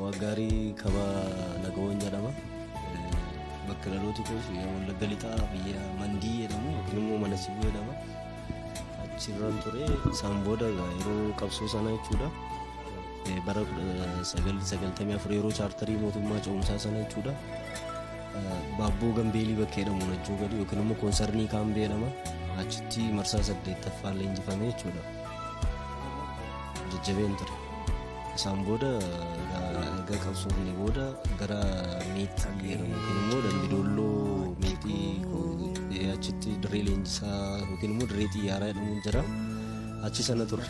Wagari kaba nagawan jedhama. Bakka dhaloota koos Wallagga Lixaa biyya Mandii jedhamu yookiin immoo mana Sibuu jedhama. Achirraan ture isaan booda yeroo qabsoo sana jechuudha. Bara 1994 yeroo chaartarii mootummaa ce'umsaa sana jechuudha. Baabboo Gambeelii bakka jedhamu lachuu gadi yookiin immoo koonsarnii Kaambee jedhama. Achitti marsaa 8ffaan leenjifame jechuudha. Jajjabeen ture. Isaan booda erga qabsoofne booda gara meexxii jedhamu yookiin immoo Dambidolloo meexxii achitti dirree leenjisaa yookiin immoo dirree xiyyaaraa jedhamuun jira. Achi sana ture.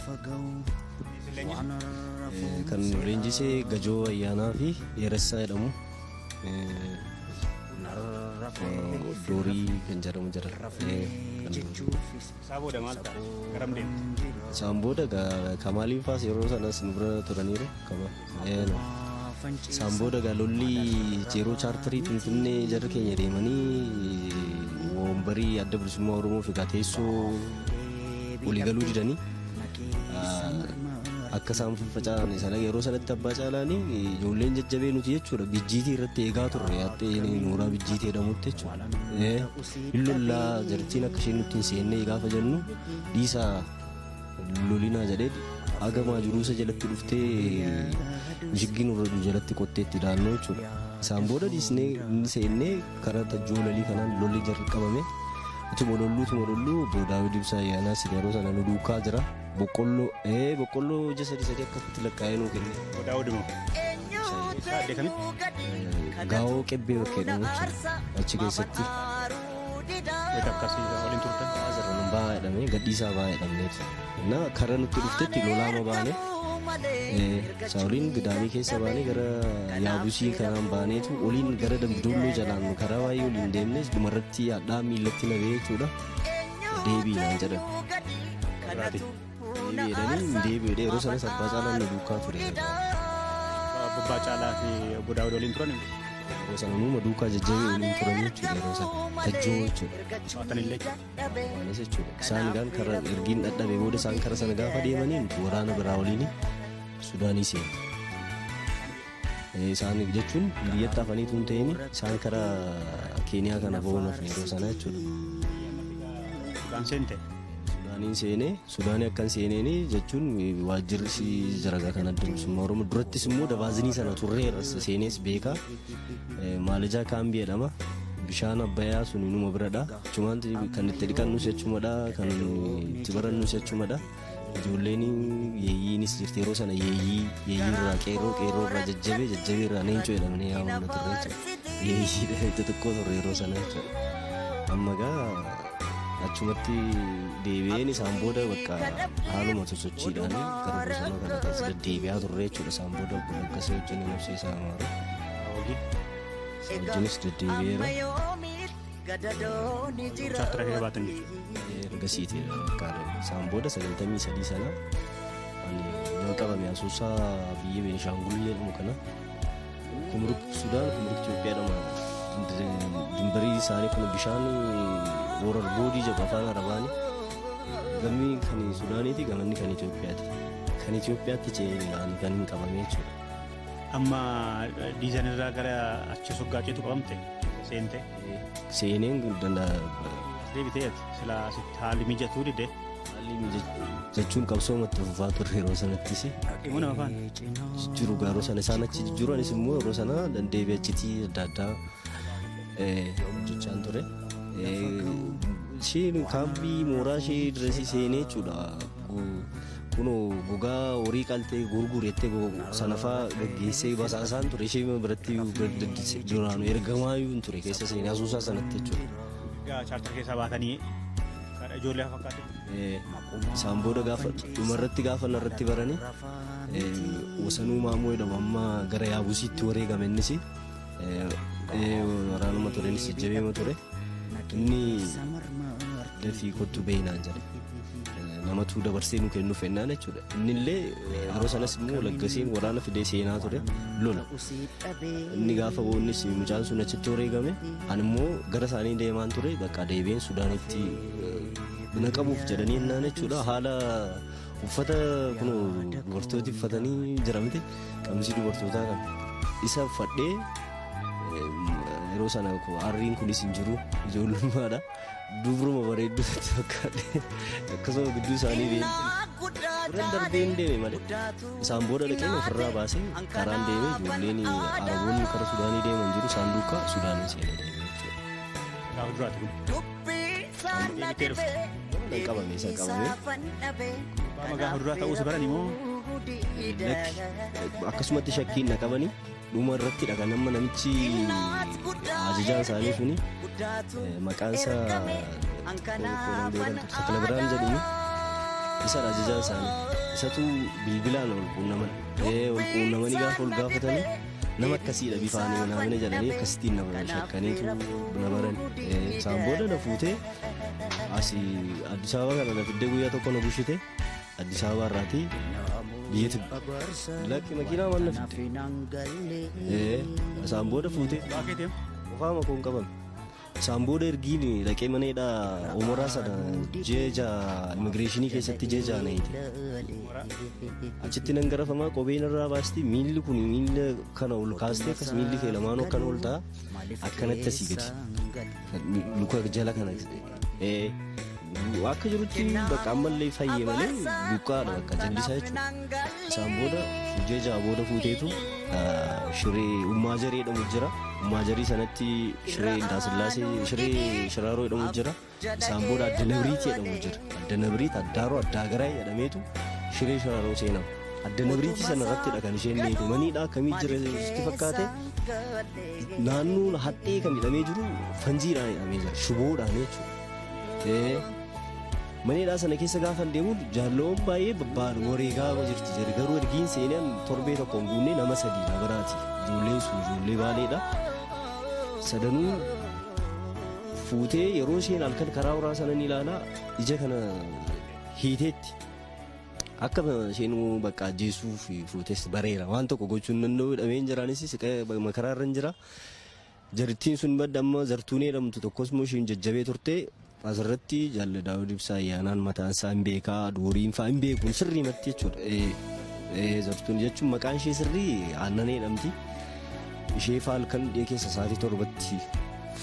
Kan leenjisee Gajoo Ayyaanaa fi Dheeressaa jedhamu. Doorii kan jedhamu jira. Saboda maalta garam deemte? Isaan booda Kamaalii faas yeroo sanas nu bira turaniiru. Isaan booda lolli yeroo chaartarii Finfinnee jarri keenya deemanii wombarii adda bilisummaa Oromoo fi teessoo walii galuu didanii akka isaan faffaca'an sana yeroo sanatti abbaa caalaanii ijoolleen jajjabee nuti jechuudha bijjiitii irratti eegaa turre yaattee nooraa bijjiitii jedhamutti jechuudha. Illollaa jartiin akka isheen nutti hin seennee gaafa jennu dhiisaa lolinaa jedhee hagamaa jiruusa jalatti dhuftee mishiggiin urra jalatti qotteetti daannoo jechuudha. Isaan booda dhiisnee seennee karaa tajjoolalii kanaan lolli jarri qabame. Utuma lolluu Daawud Ibsaa Ayyaanaa yeroo sana nu duukaa jira. Boqqolloo ija sadii akkasitti lakkaa'ee nuu kenne. Daawud moo? Saadde kamitti? Gaa'oo Qebbee bakka jedhamu jechuudha. Achi keessatti. Wayita akkasii waliin turtan? Asirra ba'aa jedhamee gadhiisaa ba'aa jedhamneeti. Karaa nutti dhuftetti lolaama baanee Saawuliin Gidaamii keessa baanee gara Yaabusii kanaan baaneetu oliin gara Dambidolloo jalaan karaa waa'ee oliin deemnes dhumarratti hadhaa miillatti nabee jechuudha. Deebiinaan jedhan. Deebiidhanii yeroo sanas abbaa caalaan na duukaa ture. Abbaa caalaa fi obbo Daawud waliin turan? Yeroo sana nuuma duukaa jajjabee waliin turan jechuudha yeroo sana. Tajjoo jechuudha. To'atanillee? Waanas jechuudha. Isaan karaa ergiin dadhabee booda isaan karaa sana gaafa deemaniin waraana biraa waliin Sudaanii seenu. Isaan jechuun biyyatti hafaniitu hin ta'in isaan karaa Keeniyaa kana ba'uun hafne yeroo sana jechuudha. Sudaan seente? Sudaaniin seenee Sudaanii akkan seeneen jechuun waajjirri jaragaa kan adda bilisummaa Oromoo durattis immoo dabaazinii sana turreerra seenees beekaa. Maalajaa Kaambii jedhama. Bishaan Abbayyaa sun inuma biradha. Achumaanti kan itti dhiqannus jechumadha. Kan itti barannus jechumadha. Ijoolleen yeeyyiinis jirti yeroo sana yeeyyii irraa qeerroo irraa jajjabee irraa neencoo jedhamanii yaa'amna turre jechuudha. Yeeyyii xixiqqoo turre yeroo sana jechuudha. Amma achumatti deebi'een isaan booda bakka haaluma sosochiidhaan gara bosona kana keessa deddeebi'aa turre jechuudha. Isaan booda akkasii wajjin nabsiisaa maaru. Wajjinis deddeebi'eera. Chaartara kee baatan jechuudha. Ergasiitiidha bakkaadha. Isaan booda 93 sana yoo qabame Asoosaa biyya Beenshaangul jedhamu kana Kumruk Sudaan Kumruk Itoophiyaa jedhama. Dimbarii isaanii kun bishaan Horar Boodii jedhu afaan Arabaani. Gamni kan Sudaaniiti gamanni kan Itoophiyaati. Kan Itoophiyaatti ce'anii kan hin qabame jechuudha. Amma diizanirraa gara achi soggaaceetu qabamte seente? Seeneen deebiteeti silaa haalli mijatuu dide? Haalli jechuun qabsoomatti fufaa turre yeroo sanattis. Dhimma nama afaan? Jijjiiru yeroo sana isaan achi jijjiiranis immoo yeroo sana dandeebi'ee achitii adda addaa hojjechaan ture. Isheen kaambii mooraa ishee dirasii seenee jechuudha. Kunoo gogaa horii qaltee gurgurettee sanafaa gaggeessee basaasaan ture. Ishee biratti duraanuu ergamaayyuu hin ture keessa seenee Asoosaa sanatti jechuudha. Chaartara keessaa baatanii ijoollee fakkaatu? Isaan booda dhumarratti gaafa narratti baranii Wasanuu Maamoo jedhamu amma gara Yaabusiitti wareegame innis waraanuma turenis jajjabeema ture. Inni dafii kottu beeynaan jedhe. Namatu dabarsee nu kennuuf ennaan jechuudha. Innillee yeroo sanas immoo Laggaseen waraana fidee seenaa ture lola. Inni gaafa boonnis mucaan sun achitti wareegame ani immoo gara isaanii deemaan ture bakka deebiin Sudaanitti naqabuuf jedhanii ennaan jechuudha. Haala uffata kun dubartooti uffatanii jiramte qamisii dubartootaa kan isa uffadhee yeroo sana aarriin kunis hin jiru ijoollummaadha dubruma bareedduu itti fakkaate akkasuma gidduu isaanii deemte darbeen deeme malee isaan booda dhaqeen ofirraa baasee karaan deeme ijoolleen araboonni kara Sudaanii deeman jiru isaan duukaa Sudaanii seenee deeme jechuudha. Gaafa duraati kun qabame isa qabame gaafa duraa ta'uu isa barani moo akkasumatti shakkiin na qabanii dhuma irratti dhaga nama namichi ajajaan isaanii suni maqaan isaa Sakala Biraan jedhamu isa ajajaan isaanii isatu bilbilaan ol quunnamanii gaafa ol gaafatanii nama akkasiidha bifaanii naamne jedhanii akkasittiin nama shakkaniitu na baran isaan booda na fuutee asii Addis Ababa kana na fiddee guyyaa tokko na bushite Addis Ababa irraatii biyyeetti lakki makiinaa waan na fidde isaan booda fuutee qofaa makoon qabame isaan booda ergiin dhaqee maneedhaa umaraa sana jeeja immigireeshinii keessatti jeeja na hiite achitti nan garafamaa kopheen irraa baasti miilli kun miilla kana ol kaastee akkas miilli kee lamaanuu akkana ol ta'a akkanatti asii gadi luka jala kana akka jirutti bakka ammallee fayyee malee buqqaadha bakka jallisaa jechuudha isaan booda jeeja booda fuuteetu shiree ummaa jaree jedhamu jira ummaa jarii sanatti shiree Indaasillaasee shiree Shiraaroo jedhamu jira isaan booda adda nabriitii jedhamu jira adda nabriit addaaroo addaa garaa jedhameetu shiree Shiraaroo seenama adda nabriitii sana irrattidha kan isheen leetu maniidha akkamii jira itti fakkaate naannoo hadhee kan hidhamee jiru fanjiidhaan hidhamee jira shuboodhaan jechuudha maniidhaa sana keessa gaafa deemu jaalloon baay'ee babbaan wareegaa jirti jedhe garuu ergiin seenaan torbee tokkoon guunnee nama sadii na biraati ijoolleen sun ijoollee baaleedha sadanuu fuutee yeroo isheen halkan karaa horaa sana ni ilaalaa ija kana hiiteetti akka isheen bakka ajjeesuuf fuutees bareera waan tokko gochuun danda'u hidhameen jiraanis makaraa irra hin jira jarittiin sun badda amma zartuunee jedhamtu tokkos immoo isheen jajjabee turte asirratti jaalli Daawud Ibsaa ayyaanaan mataan isaa hin beekaa duuriin fa'aa hin beekuun sirrii matti jechuudha zartuun jechuun maqaan ishee sirrii Aannanee jedhamti ishee fa'aa halkan dhiyee keessa sa'aatii 7tti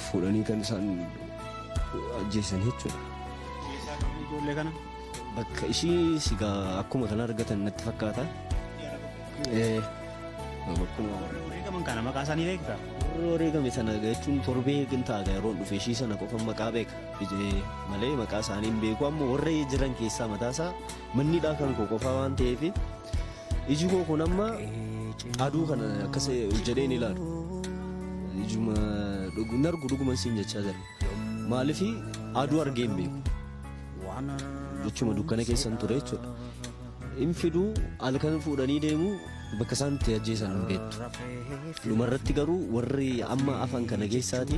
fuudhanii kan isaan ajjeesan jechuudha. Ijoollee kana bakka ishii sigaa akkuma kana argatan natti fakkaata. Wareegaman kana maqaa isaanii beektaa? Wareegame sana jechuun torbee gintaaga yeroo dhufe ishii sana qofa maqaa beeka malee maqaa isaanii hin beeku ammoo warra jiran keessaa mataasaa manniidhaa kan koo qofaa waan ta'eef iji koo kun amma aduu kana akkas jedheen ilaalu ijuma nargu dhuguma siin jechaa jira maaliif aduu argee hin beeku jechuma dukkana keessan ture jechuudha hin fiduu halkan fuudhanii deemu bakka isaan itti ajjeesan hin beektu dhumarratti garuu warri amma afan kana keessaati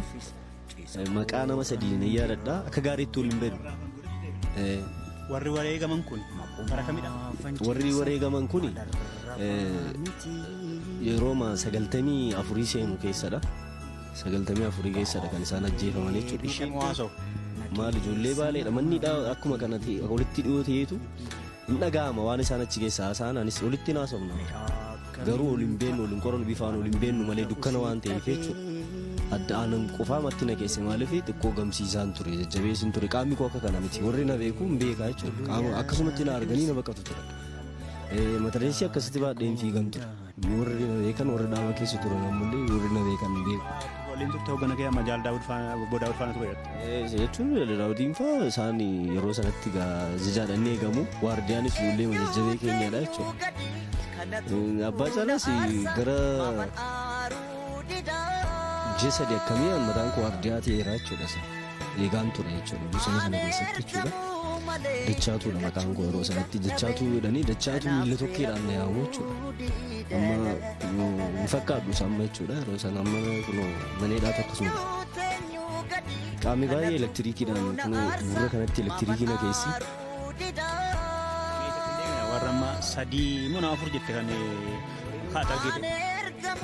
maqaa nama sadii ni yaadadha akka gaariitti waliin beeku warri wareegaman kun bara kamidha warri wareegaman kun yeroo 94 seenu keessadha 94 keessadha kan isaan ajjeefaman jechuudha maal ijoollee baaleedha manniidha akkuma kanatti walitti dhiyoo ta'eetu hin dhaga'ama waan isaan achi keessaa haasa'an anis walitti naasofna garuu waliin beennu waliin qoran bifaan waliin beennu malee dukkana waan ta'eef jechuudha adda aanan qofaa matti na keessa maaliif xiqqoo gamsiisaan ture jajjabeessin ture qaamni koo akka kana miti warri na beeku hin beekaa jechuudha qaama akkasumatti na arganii na baqatu ture matareessi akkasitti baadheen fiigan ture warri na beekan warri dhaaba keessa turan ammallee warri na beekan hin beeku. Waliin turte hoggana kee amma jaal Daawud faana ture jechuun Daawudiin fa'aa isaan yeroo sanatti jajaadhaan eegamu waardiyaanis ijoollee jajjabee keenyadha jechuudha. Abbaa Caalaas gara ji'a sadii akkamii mataan koo waardiyaa ta'eera jechuudha eegaan ture jechuudha bosona sana keessatti jechuudha. Dachaatuudha maqaan koo yeroo sanatti dachaatu jedhanii dachaatu miila tokkeedhaan na yaamu jechuudha amma hin fakkaadhu samma jechuudha yeroo sana amma kunoo maneedhaa akkasuma qaamni baay'ee elektiriikiidhaan kunoo gurra kanatti elektiriikii na keessi warra amma sadii moo nama 4 jette kan haadha argite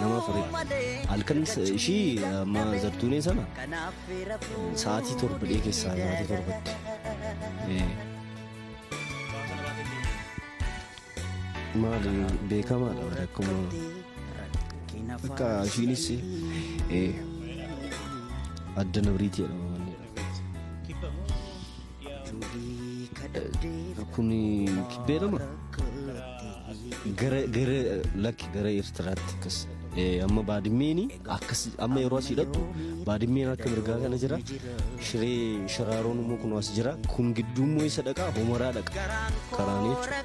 nama 4 halkan ishii amma zartuunee sana sa'aatii 7 keessaa sa'aatii 7tti maali beekamaadha akkuma akka ishiinis adda nabriitii jedhama kun kibbeedhama gara Eertiraatti akkas amma baadimmeeni akkas amma yeroo asii hidhattu baadimmeen akka mirgaa kana jira shiree sharaaroon immoo kun as jira kun gidduummoo isa dhaqaa homoraa dhaqa karaan jechuudha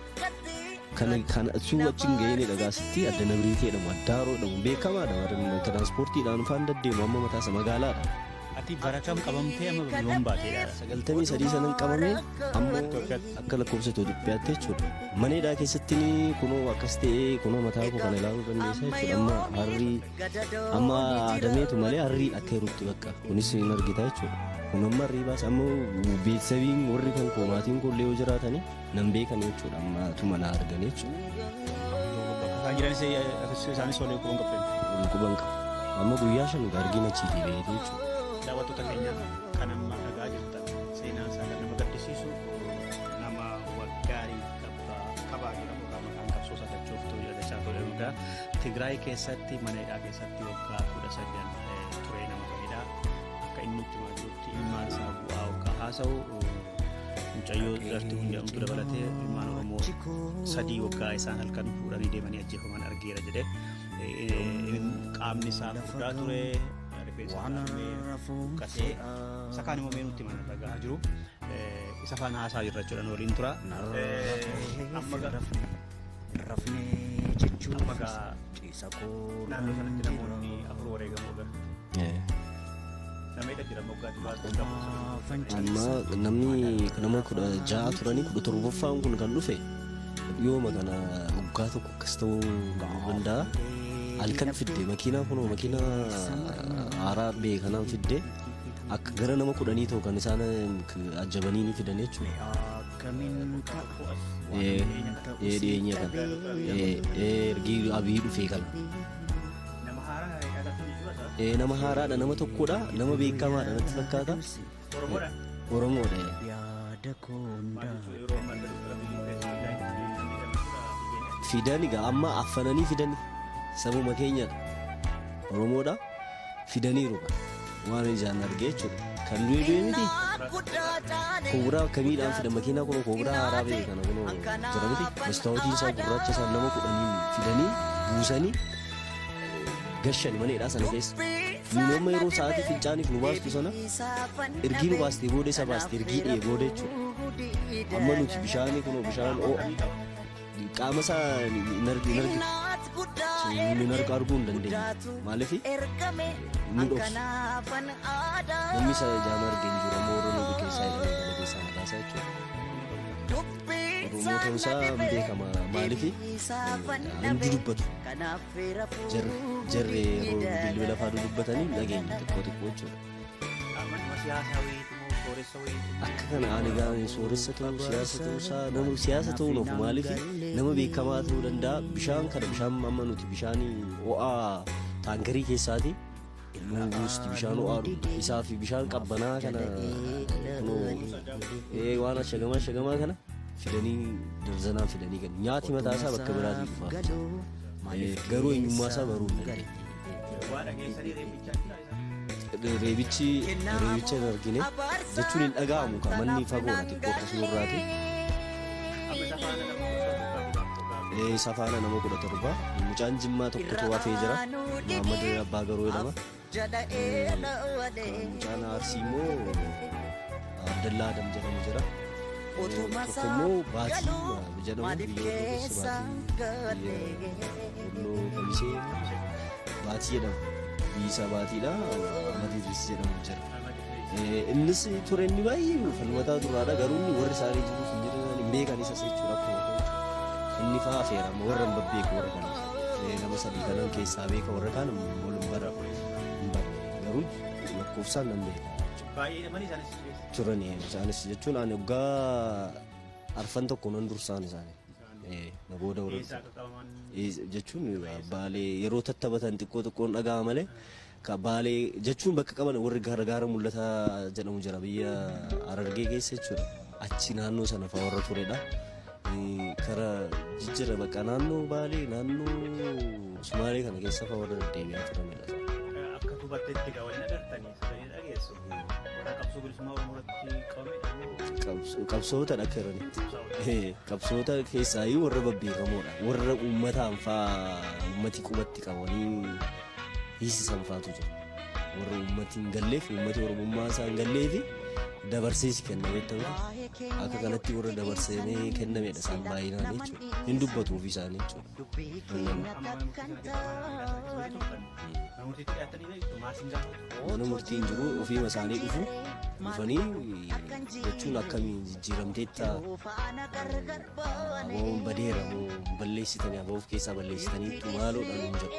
kan sun wajjin ga'ee dhagaasitti adda nabriitii jedhamu addaaroo jedhamu beekamaadha tiranspoortiidhaan faan deddeemu amma mataasa magaalaadha. Ati barakam qabamtee amma yoom baateedha? 93 sanan qabame amma akka lakkoofsa Itoophiyaatti jechuudha. Maneedhaa keessatti kunoo akkas ta'ee kunoo mataa koo kana ilaaluu dandeessa jechuudha. Amma harrii amma aadameetu malee harrii akka jirutti bakka kunis hin argita jechuudha. Kun amma harrii baas amma beeksisabiin warri kan koo maatiin koo illee yoo jiraatanii nan beekan jechuudha. Amma tuma na argan jechuudha. Kan jiranis isaanis olee quban qabdan. Quban qaba. Amma guyyaa shan argina achiitii beekee jechuudha. Daawwattoota keenya kan amma dhagaa jirtan seenaa isaa kan nama gaddisiisu nama waggaarii kabaa jedhamu maqaan qabsoo sagachuuf ta'uu jira dachaa ta'uu jedhamu Tigraay keessatti mana hidhaa keessatti waggaa 19 turee nama baay'eedha. Akka inni itti maajuutti ilmaan isaa bu'aa waggaa haasa'u mucayyoo zartuu jedhamtu dabalatee ilmaan Oromoo 3 waggaa isaan halkan fuudhanii deemanii ajjeefaman argeera jedhee qaamni isaa fudhaa ture. Kasih sekarang mau minum di mana raga jiru isa faana haasaa jirra jechuudha waliin tura rafne jechuun amma ciisa koo naannoo sanatti namoonni afur wareegamoo gara namni jira moggaa amma nama 16 turanii 17ffaan kun kan dhufe yooma kana waggaa tokko akkas ta'uu danda'a. Alkan fidde makiinaa kunoo makiinaa haaraa beekanaan fidde akka gara nama 10 ta'u kan isaan ajjabanii ni fidan jechuudha. Dhiyeenya kan ergi abii dhufee kana. Nama haaraadha nama tokkodha nama beekamaadha natti fakkaata. Oromoodha. Fidani gaa amma affananii fidani. Sabuma keenyadha Oromoodha fidaniiru waan ijaan argee jechuudha kan du'e miti koobiraa akkamiidhaan fidan makiinaa kun koobiraa haaraa beeku kana kun jira miti mastaawotiin isaa gurraacha isaa nama 10 fidanii buusanii gashan maneedhaa sana keessa nuuma yeroo sa'aatii fincaaniif nu baastu sana ergii nu baastee booda isa baastee ergii dhee booda jechuudha amma nuti bishaanii kun bishaan qaama isaa hin arginu ni narka arguun dandeenya maaliif ni dhoksu namni isa ijaan argeen jiru ammoo Oromoo keessaa illee keessaa mataasaa jechuudha. Oromoo ta'uu isaa beekama maaliif hundi dubbatu jarri yeroo bilbila fa'aa dubbatanii dhageenya xiqqoo jechuudha. Akka kana ani gaa'e sooressa ta'uu siyaasa ta'uu isaa nama siyaasa ta'uu nuuf maaliif nama beekamaa ta'uu danda'a bishaan kana bishaan amma nuti bishaanii ho'aa taankarii keessaati nuusti bishaan ho'aa isaa fi bishaan qabbanaa kana waan ashagamaa kana fidanii darzanaan fidanii kan nyaati mataa isaa bakka biraatii dhufaaf garuu eenyummaa isaa baruu hin dandeenye. Reebichi hin argine jechuun hin dhaga'amu kan manni fagoodha xiqqoo akkasumarraati. Safaana nama 17 mucaan Jimmaa tokkotu hafee jira Muhammad Abbaa Garoo jedhama. Mucaan Arsii immoo Abdallaa Adam jedhamu jira. Tokkommoo Baatii jedhamu biyya Baatii jedhama. Bisa baatiidha Amadiis jedhamu jira. Innis ture inni baay'ee falmataa duraadha garuu inni warri isaanii jiruuf hin jiran hin beekan isa jechuudha akkuma inni fa'aa affeerama warra hin babbeeku warra kanas nama sadii kanan keessaa beeka warra kaan wal hin bara garuu lakkoofsaan nan beeka. Baay'ee namni turanii isaanis jechuun ani waggaa arfan tokko nan dursaan isaanii. Nagooda warra jechuun baalee yeroo tattaabatan xiqqoon dhagaa malee ka baalee jechuun bakka qaban warri gaara mul'ataa jedhamu jira biyya Harargee keessa jechuudha achi naannoo sana fa'aa warra turedha karaa jijjiirra bakka naannoo Baalee naannoo Sumaalee kana keessa fa'aa warra deddeebi'aa turanidha. Akka hubatteetti gaawwanni agartanii sagalee dhageessu. Warra qabsoo bilisummaa Oromootti qabame. Qabsoota akka jiranitti. Qabsoota keessaayyuu warra babbeekamoodha. Warra uummataan fa'aa uummati qubatti qabanii hiisisan fa'aatu jira. Warra uummati hin galleef uummati Oromummaa isaa hin galleefi dabarseesi kennamee ta'udha. Akka kanatti warra dabarsanii kennamedha isaan baay'inaan jechuudha. Hin dubbatuuf isaanii jechuudha. Mana murtii hin jiru ofiima isaanii dhufanii jechuun akkamiin jijjiiramteetta moo badeera moo balleessitanii aboo of keessaa balleessitaniitu maaloodhaan hin jiru.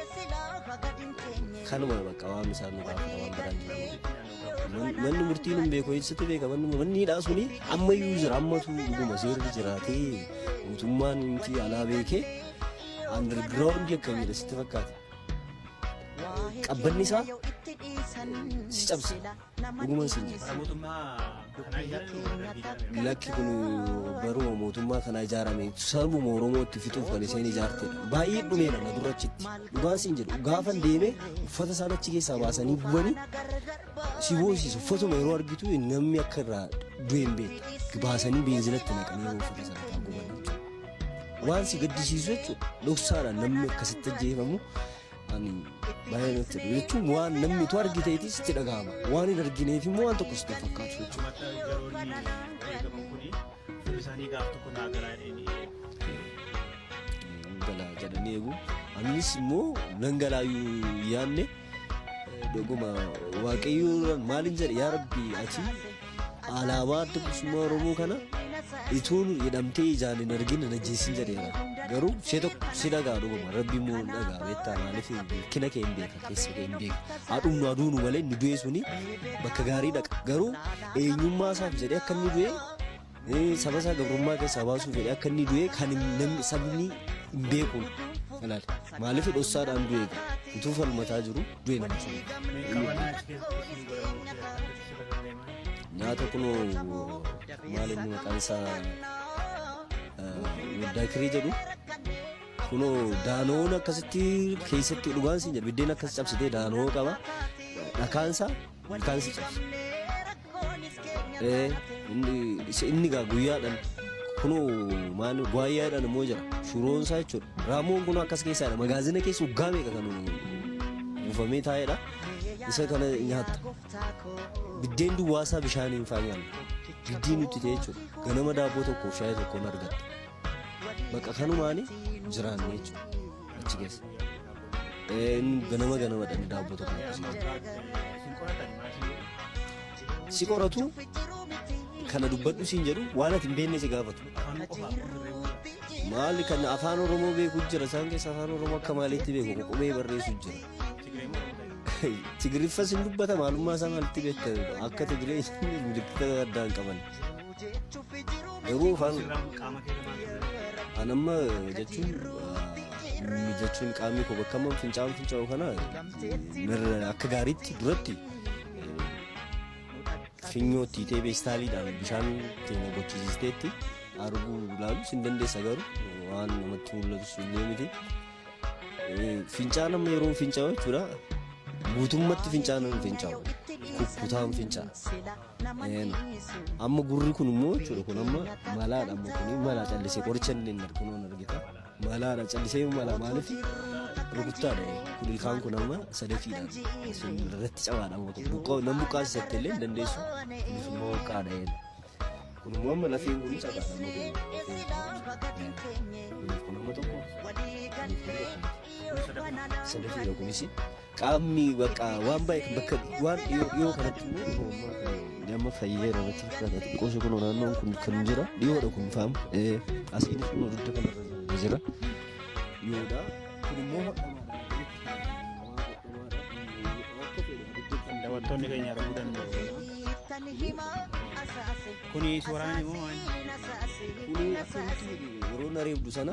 Kanuma bakka waan isaan nu gaafata waan biraan jiru. Manni murtiin hin beeku eessatti beeka manni hidhaa suni ammayyuu jira ammatu dhuguma seerri jiraatee mootummaan miti alaa beekee underground akkamidha sitti fakkaata. Qabbanni isaa si cabsa dhuguman siin jedha. Lakki kun baruma mootummaa kana ijaarame sabuma Oromootti fixuuf kan isheen ijaartedha. Baay'ee dhumeera na durachitti dhugaan siin jedhu gaafan deemee uffata isaan achi keessaa baasanii gubanii si boosisu uffatuma yeroo argitu namni akka irraa du'e hin beektu baasanii beenzinatti naqanii yeroo uffata sana guban waan si gaddisiisu jechuudha. Dhoksaadhaan namni akkasitti ajjeefamu baay'ee natti dhufu jechuun waan namni tu argiteetis itti dhagahama waan hin argineef immoo waan tokko sitti fakkaatu jechuudha. Galaa jedhanii eegu anis immoo nan galaayyuu yaanne dhuguma waaqayyoo maalin jedhe yaa Rabbi ati alaabaa adda bilisummaa Oromoo kana ituun jedhamtee ijaan hin argine na jeessin jedheera. Garuu ishee tokko si dhagaa dhuguma Rabbi immoo dhagaa beektaa maaliif kina kee hin beeka keessa kee hin beeka haadhumnu aduunu malee inni du'e suni bakka gaarii dhaqa garuu eenyummaa isaaf jedhee akka inni du'e saba isaa gabrummaa keessaa baasuuf jedhee akka inni du'e kan namni sabni hin beekuun ilaali maaliif dhossaadhaan du'e utuu falmataa jiru du'e nama sun nyaata kunoo maal inni maqaan isaa Daakrii jedhu kunoo daanoon akkasitti keessatti dhugaan siin jedhu biddeen akkas cabsitee daanoo qaba dhakaansa ilkaansi cabsa. Inni gaa guyyaadhaan kunoo maal guyyaadhaan immoo jira shuroonsaa jechuudha. Raamoon kun akkas keessaadha magaazina keessa waggaa meeqa kan buufamee taa'edha. Isa kana nyaatta biddeen duwwaasaa bishaaniin faayaan biddeen nuti ta'e jechuudha. Ganama daabboo tokko shaayii tokkoon argatta. Bakka kanumaani jiraanne jechuudha achi keessa. Ganama dhaan daabboo tokko si qoratu kana dubbadhu siin jedhu waan ati hin beekne si gaafatu. Maali kan afaan Oromoo beeku jira isaan keessa afaan Oromoo akka maaliitti beeku qubee barreessu jira. Tigiriffas hin dubbata maalummaa isaa maalitti beekta akka Tigiree milikkita addaan qaban. Garuu afaan anamma jechuun qaamni koo bakka amma fincaa'u kana akka gaariitti duratti finyootti ta'ee beestaaliidhaan bishaan keenya gochisiisteetti arguu ilaalus hin dandeessa garuu waan namatti mul'atu illee miti. Fincaan amma yeroo fincaa'u jechuudha guutummaatti fincaan fincaa'u kukkutaan fincaa'a. Amma gurri kun immoo jechuudha kun amma malaadha amma kun malaa callisee qoricha inni hin argu noon argita malaadha callisee malaa maaliif rukuttaadha kun ilkaan kun amma sadafiidhaan sun irratti cabaadha amma nan buqqaasisatti illee hin dandeessu kunis immoo qaadha kun immoo amma lafeen kun cabaadha kun amma tokko sadafiidha kunis qaamni bakka waan baay'ee bakka waan dhiyoo kanatti immoo nama fayyee namatti fakkaata xiqqooshi kun naannoon kun kan jira dhiyoodha kun faamu asiinis kun dudda kanarra jira dhiyoodha kun immoo daawwattoonni keenya arguu danda'u. Kuni suuraan immoo kuni yeroo na reebdu sana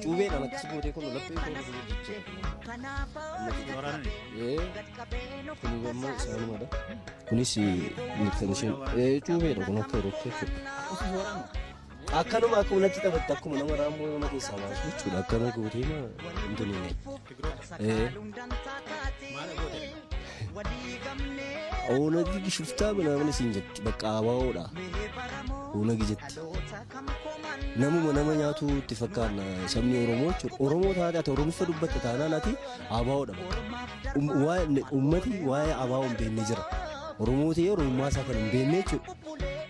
cuubeedhaan akkasi gootee kun laphee kun kuni gamma isaanumadha. Kunis kan isheen cuubeedha kun akka yerootti jechuudha. akkanuma akka unatti taphatte akkuma nama raammoo nama keessaa baasu jechuudha akkana gootee Oonagi shuftaa banaamni siin jetti bakka abaawoodha. Oonagi jetti. Nama nyaatu itti fakkaanna sabni Oromoo jechuudha. Oromoo taate ati Oromiffa dubbatte taanaan ati abaawoodha bakka. Uummati waa'ee abaawoo hin beekne jira. Oromoo ta'ee Oromummaa isaa kan hin beekne jechuudha.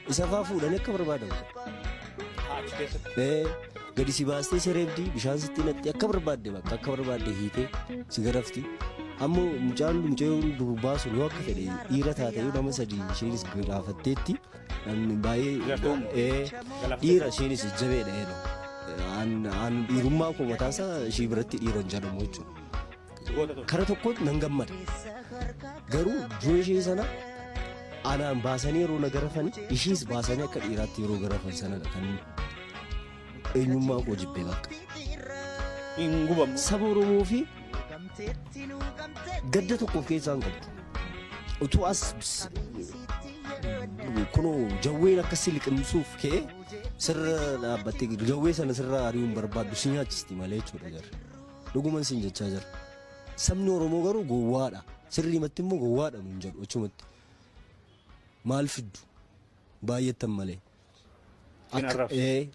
Isa fa'aa fuudhanii akka barbaadamu. Gadi si baastee sereebdii bishaan sitti natti akka barbaadde bakka akka barbaadde hiitee si garafti. Ammoo mucaan durbaa sun yoo akka fedhe dhiira taate yoo nama sadii isheenis gaafatteetti baay'ee dhiira isheenis jabeedha jedhu. Dhiirummaa koo mataasaa ishee biratti dhiira hin jedhamu jechuudha. Kara tokkotti nan gammada. Garuu dura ishee sana anaan baasanii yeroo na garafan ishees baasanii akka dhiiraatti yeroo garafan sanadha kan eenyummaa koo jibbee bakka. Saba Oromoo fi gadda tokko of keessaa hin qabdu. Utuu as kunoo jawween akkasii liqimsuuf ka'e sirra dhaabbattee jawwee sana sirra ari'uun barbaaddu si nyaachisti malee jechuudha jarri. Dhuguman siin jechaa jira. Sabni Oromoo garuu gowwaadha. Sirriimatti immoo gowwaadha nuun jedhu achumatti. Maal fiddu baay'attan malee.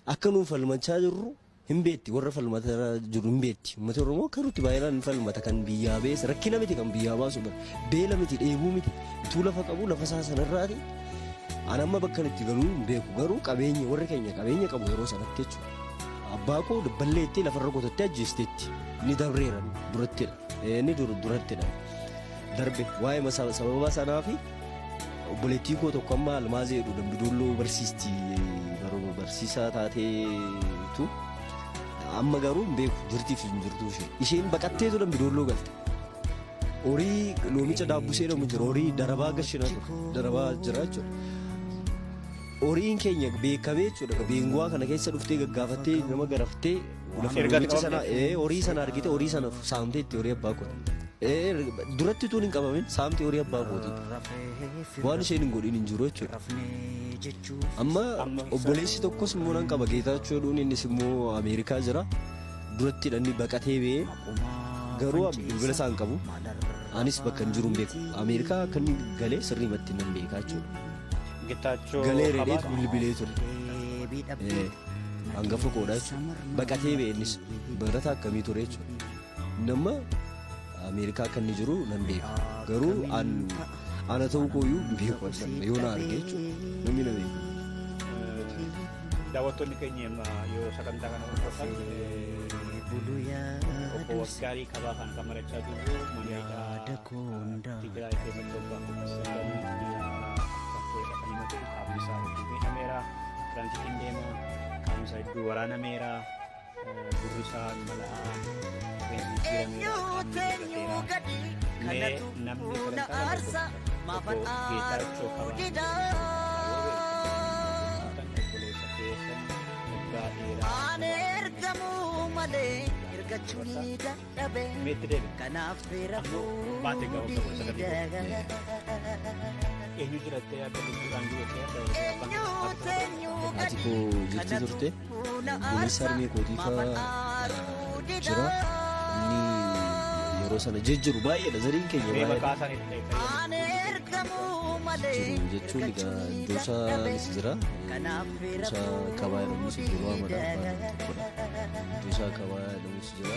Akka nuun falmachaa jirru hin beetti warra falmataa jiru hin beetti. Uummata Oromoo akka nuti baay'inaan hin falmata kan biyyaa beessa rakkina miti kan biyyaa baasu beela miti dheebuu miti utuu lafa qabu lafa isaa sanarraati. Ani amma bakka itti galuu hin beeku garuu qabeenyi warri keenya qabeenya qabu yeroo sanatti jechuudha. Abbaa koo dabballeetti lafarra qotattee ajjeesteetti ni dabreera durattidha. Ni durattidha. Darbe waa'ee sababa sanaa fi obboleettii koo tokko amma almaazee jedhu Dambidolloo barsiisaa taateetu amma garuu hin beeku jirtiif hin jirtu isheen baqatteetu Dambidolloo galte. Horii loomicha daabbusee jedhamu jira horii darabaa gashina darabaa jira jechuudha. Horiin keenya beekamee jechuudha beenguwaa kana keessa dhuftee gaggaafattee nama garaftee loomicha sana horii sana argite horii sana saamteetti horii abbaa kooti. Duratti tuun hin qabamin saamtee horii abbaa kooti. Waan isheen hin godhin hin jiru jechuudha. Amma obboleessi tokkos immoo nan qaba Geetaachoo jedhuun innis immoo Ameerikaa jira. Duratti hidhanni baqatee ba'ee garuu bilbila isaa hin qabu. Anis bakka hin jiru hin beeku. Ameerikaa akka inni galee sirriimatti nan beekaa jechuudha. Galee reedheet bilbilee ture. Hangafa koodha jechuudha. Baqatee ba'e innis barata akkamii ture jechuudha. Nama Ameerikaa akka inni jiru nan beeku. Garuu ana ta'uu kooyyuu hin beeku yoo na arge jechuudha. Namni na beeku. Daawwattoonni keenya yoo sagantaa kana hordofan obbo Waggaarii Kabaa kan kamarachaa jirru Maneekaa Tigraay keessatti Transitiin deema kaamsa iddoo waraanameera gurri isaa mala'aa namni sagantaa obbo Geetaachoo Ati koo jirti turte Buleessa Armee kootiifaa jira inni yeroo sana jejjiru baay'eedha zariin keenya baay'eedha jechuun egaa iddoo isaanis jira iddoo isaa kabaa jedhamus yeroo amanaaf tokkodha iddoo isaa kabaa jedhamus jira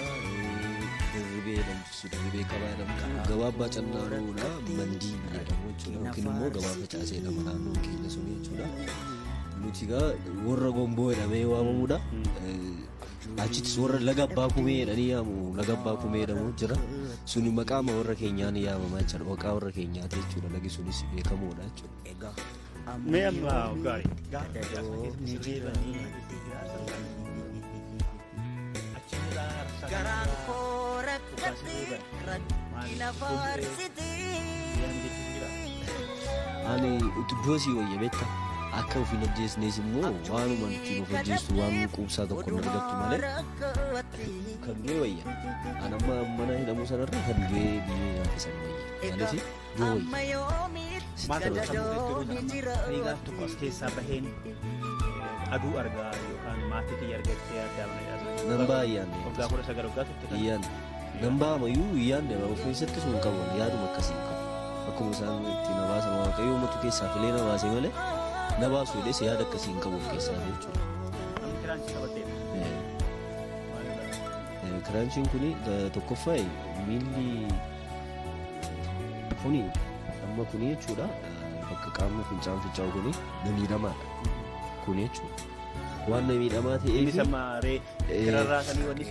dirribee kabaa jedhamu gabaabbaa cannaaruudha mandii jedhamu jechuudha yookiin immoo gabaa facaasee jedhama naannoo keenya sun jechuudha. Nuti egaa warra gomboo jedhamee waamamuudha. Achittis warra laga abbaa kumee jedhanii yaamu laga abbaa kumee jedhamu jira. Suni maqaama warra keenyaan yaamamaa jechuudha. Maqaa warra keenyaati jechuudha. Lagi sunis beekamoodha jechuudha. Mee amma gaarii garaan koo rakkate rakkina faarsitee ani utubboosii wayya beektaa. Akka ofiin ajjeesnees immoo waanuma ittiin of ajjeestu waan quubsaa tokko na fidattu malee kan du'e wayya. Ani amma mana hidhamuu sanarra kan du'e biyyee nyaate sana wayya. Maaliif du'e wayya. Maal ta'uu sammuu jechuudha nama gaaf tokko as keessaa baheen aduu argaa maatii kiyya argattee adda baneedha. Nan baay'aan. Waggaa 19 waggaa turte. Iyyaan. Nan baamayyuu iyyaan dha of keessatti sun qabu yaaduma akkasii qabu. Akkuma isaan itti na baasan waaqayyoo uummatu keessaa filee na baasee malee na baasuu illee yaada akkasii hin qabu of keessaa jechuudha. Kiraanchii qabattee. Kiraanchiin kuni tokkoffaa miilli kuni amma kuni jechuudha bakka qaamni fincaan fincaa'u kuni na miidhamaadha kuni jechuudha waan na miidhamaa ta'eef inni samaree irraasanii wanni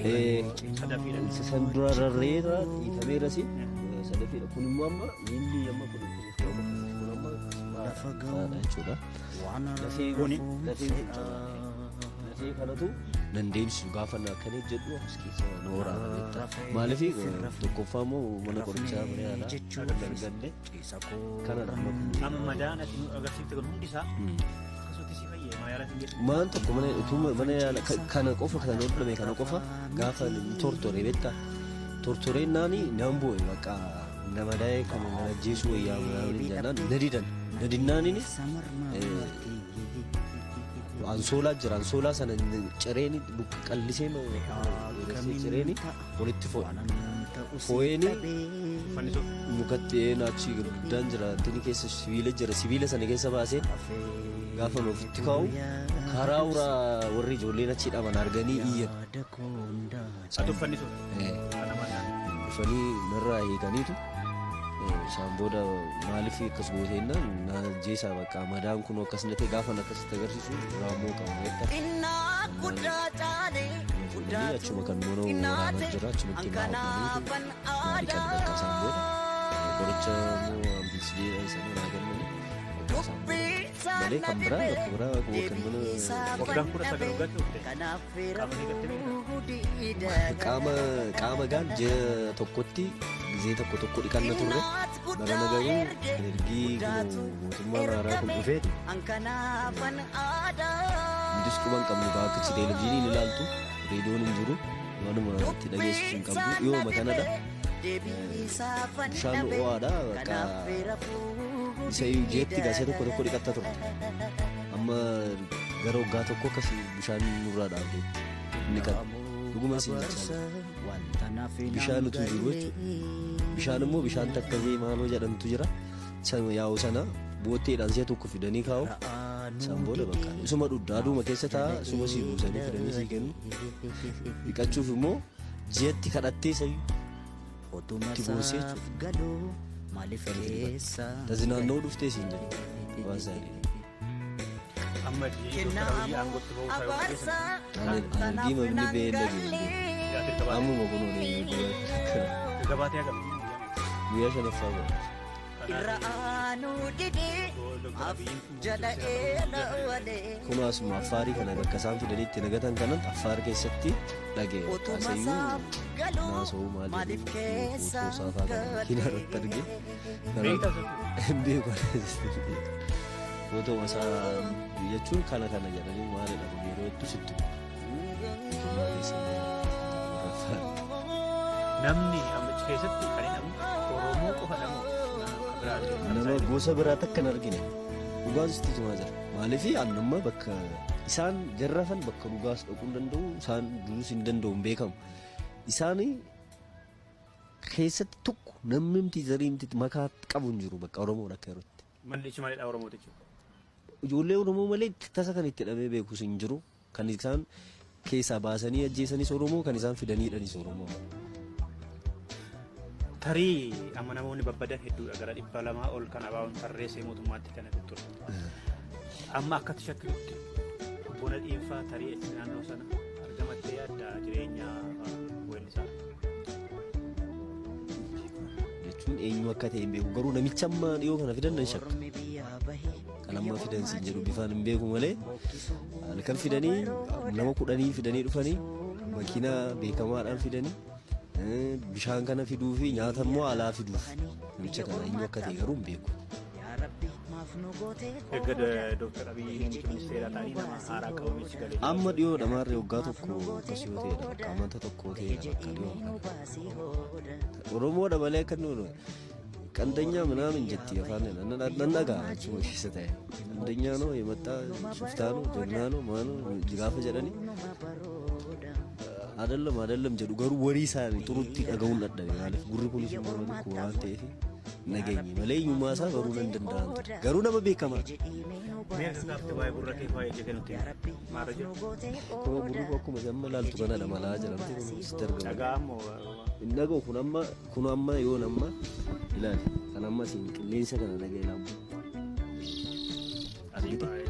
sadafiidha san dura rarreera dhiitameera si sadafiidha kun immoo amma miilli amma kun amma lafa gahuudha jechuudha lafee kuni lafee kanatu nan deemsisu gaafa na akkana jedhu as keessa nooraa maaliif tokkoffaa immoo mana qorichaa baree alaa dargalle kanadha amma daanatti nu agarsiifte kun hundi isaa akkasutti si fayyee maayaraa hin jedhu maan tokko mana yaala kana qofa kana hodhame kana qofa gaafa tortore betta tortoreen naani nan boo'e bakka nama daa'ee kan na ajjeesuu wayyaa muraasni jennaan nadinnaanini ansoolaa jira ansoolaa sana cireeni qallisee cireeni walitti foo'eeni mukatti achi guddaan jira tini keessa sibiila sana keessa baasee gaafa ofitti kaa'u karaa uraa warri ijoolleen achi dhaban arganii iyyan uffanni narraa eeganiitu isaan booda maaliif akkas gooteennaan na jeesaa bakka madaan kun akkasuma ta'e gaafa akkasitti agarsiisu raamoo qabu achuma kan mana waraanaa jira achumatti naafamaniitu maali kan bakka isaan booda qoricha immoo ambiisiidhaa sana naa kennanii bakka isaan booda malee kan biraa bakka biraa kan mana waggaan 19 waggaa turte qaama gaan ji'a tokkotti gisee tokko dhiqanna turre barana garuu ergii mootummaan haaraa kun dhufee hundis quban qabnu bakka televezyiiniin ilaaltu reediyoon hin jiru waanuma itti dhageessu hin qabdu dhiyooma kanadha bishaan ho'aadha bakka isa jeetti gasee tokko dhiqatta turte amma gara waggaa tokko akkas bishaan nurraa dhaabdeetti inni qaba dhuguma siin jechaa bishaan utuu jiru jechuudha bishaan immoo bishaan takkasee maaloo jedhamtu jira yaa'u sana bootteedhaan si'a tokko fidanii kaa'u san booda bakka isuma dhudhaaduma keessa taa'a isuma sii buusanii fidanii sii kennu dhiqachuuf immoo ji'atti kadhattee sayyuu itti boosee jechuudha tazi naannoo dhuftee siin jedhu waan isaanii amma diinota aangotti ba'uu Algi mamni beelladii ammuma kunuun gabaatee agam guyyaa shanaffaa godha. Kun asuma affaarii kana bakka isaan fidanii itti nagatan kanan affaar keessatti dhagee asayyuu naasoo maaliif footoo saafaa kana irratti argee footoo masaa jechuun kana jedhanii maalidha yeroo itti sittu namni ammachi keessatti kan jedhamu Oromoo qofa nama gosa biraa takka hin argine dhugaas itti cimaa jira maaliif annummaa bakka isaan jarrafan bakka dhugaas dhaquu hin danda'u isaan duruus hin danda'u hin beekamu isaan keessatti tokko namni mti zariimti makaa qabu hin jiru bakka Oromoodha akka yerootti. Malli ichi maalidha Oromoo jechuudha. Ijoollee Oromoo malee tasa kan itti dhabee beekus hin jiru kan isaan keessaa baasanii ajjeesanis Oromoo kan isaan fidaniidhanis Oromoo. Tarii amma namoonni babbadan hedduudha gara 200 ol kan abaa'uun tarreessee mootummaatti kan ture. Amma akkatti shakkilutti bona dhiinfaa tarii itti naannoo sana argamattee adda jireenya weellisaa. Jechuun eenyu akka ta'e hin beeku garuu namicha amma dhiyoo kana fidan nan shakka. Kan amma fidan siin jedhu bifaan hin beeku malee halkan fidanii nama 10 fidanii dhufanii makiinaa beekamaadhaan fidanii bishaan kana fiduu fi nyaata immoo alaa fiduuf namicha kana eenyu akka ta'e garuu hin beeku. Egaa Dr. Abiy ministeera ta'anii nama haaraa qabameessi galee. Amma dhiyoodha maarree waggaa tokko akkasii yoo ta'edha bakka amanta tokko ta'edha bakka dhiyoo. Oromoodha malee akka nuyi ቀንደኛ ምናምን ጀት ያፋን ነናጋ ወሽሰተ ቀንደኛ ነው የመጣ ሽፍታ ነው ጀግና ነው ማኑ ጅጋፈ ጀደኒ አይደለም ጀዱ ገሩ ወሪሳ ጥሩቲ ደጋውን ነደለ ማለት ጉሪ ፖሊስ ነው ኮራንቴ ነገኝ መለዩ ማሳ ገሩን እንደንዳን ገሩን በቤከማ ሜርካፍት ባይ ቡራቴ ፋይ ጀገኑት ማረጀ ቡሩ ኮኩ መጀመላል ተገና ለማላ ጀራምቲ ስተርገ ዳጋሞ እንደጎ ኩናማ ይሆነማ ይላል ከናማ ሲንቅሌንሰ ከነ ነገ ይላም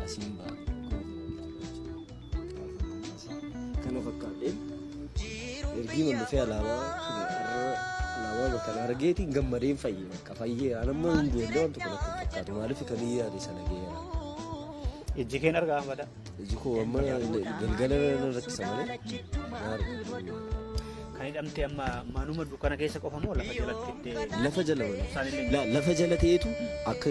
አሲምባ ከነ ፈካዴ ergi mandufe alawa bakal argeeti gammadeen fayye bakka fayye anamma hundu ndo antu kana fakkaatu maalif kanii yaade sana geera ejjikeen argaa amada ejjiko amma galgala rakkisa malee kan hidhamte amma manuma dukana keessa qofamoo lafa jala ta'eetu akka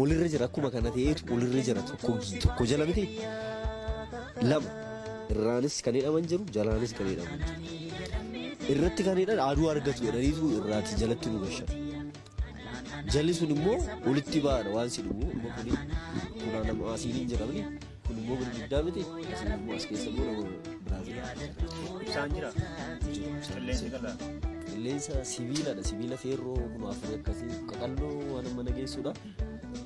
olirra jira akkuma kana ta'eetu olirra jira tokko jala miti lama irraanis kan hidhaman jiru jalaanis kan hidhaman jiru irratti kan hidhan aduu argatu jedhaniitu irraati jalatti nu gashan jalli sun immoo walitti baadha waan si dhumu immoo kuni kunaa nama asiiniin jedhamni kun immoo gurguddaa miti asiin immoo as keessa immoo nama biraazil ibsaan jira qilleensa sibiila feerroo kun afurii akkasii qaqalloo waan mana geessudha